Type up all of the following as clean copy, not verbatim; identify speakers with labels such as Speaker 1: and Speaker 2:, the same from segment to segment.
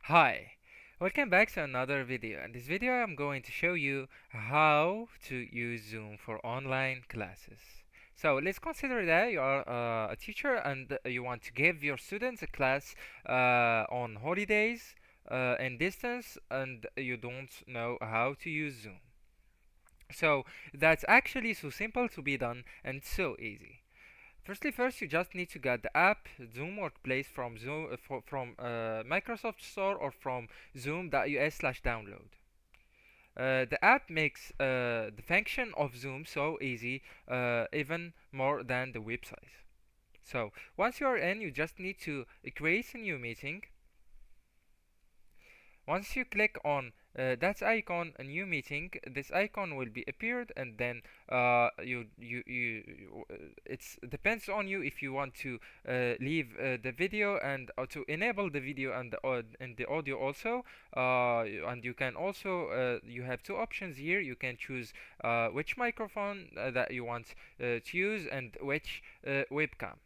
Speaker 1: Hi, welcome back to another video. In this video, I'm going to show you how to use Zoom for online classes. So let's consider that you are a teacher and you want to give your students a class on holidays in distance and you don't know how to use Zoom. So that's actually so simple to be done and so easy. First you just need to get the app Zoom Workplace from Microsoft Store or from zoom.us/download. The app makes the function of Zoom so easy, even more than the website. So once you are in, you just need to create a new meeting. Once you click on that icon, a new meeting, this icon will be appeared, and then it's depends on you if you want to leave the video and to enable the video and the audio also. And you can also you have two options here. You can choose which microphone that you want to use and which webcam.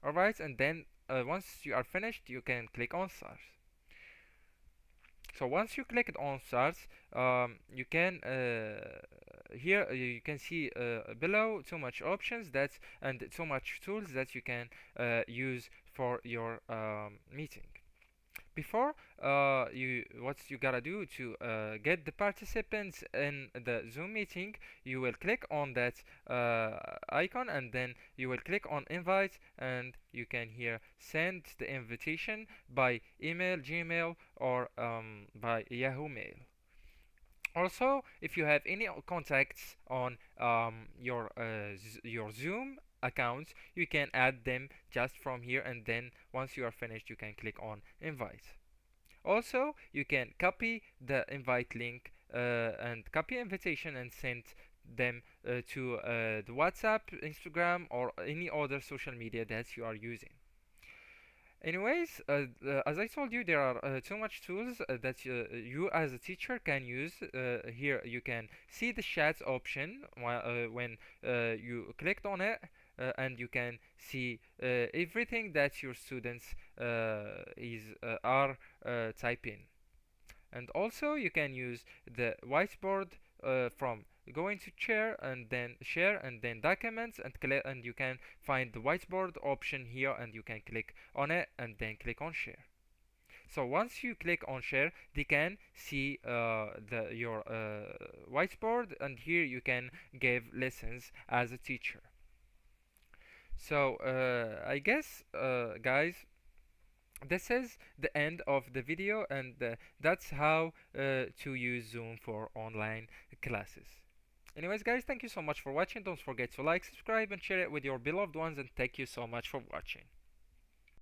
Speaker 1: All right, and then once you are finished, you can click on start. So once you click on start, you can here you can see below so much options that and so much tools that you can use for your meeting. Before you what you gotta do to get the participants in the Zoom meeting, you will click on that icon and then you will click on invite, and you can here send the invitation by email, Gmail, or by Yahoo Mail. Also, if you have any contacts on your Zoom account, you can add them just from here, and then once you are finished, you can click on invite. Also, you can copy the invite link and copy invitation and send them to the WhatsApp, Instagram, or any other social media that you are using. Anyways, as I told you, there are too much tools that you as a teacher can use. Here you can see the chat option when you clicked on it, and you can see everything that your students are typing. And also you can use the whiteboard from going to share and then documents, and you can find the whiteboard option here, and you can click on it and then click on share. So once you click on share, they can see your whiteboard, and here you can give lessons as a teacher. So I guess guys, this is the end of the video, and that's how to use Zoom for online classes. Anyways guys, thank you so much for watching. Don't forget to like, subscribe, and share it with your beloved ones, and thank you so much for watching.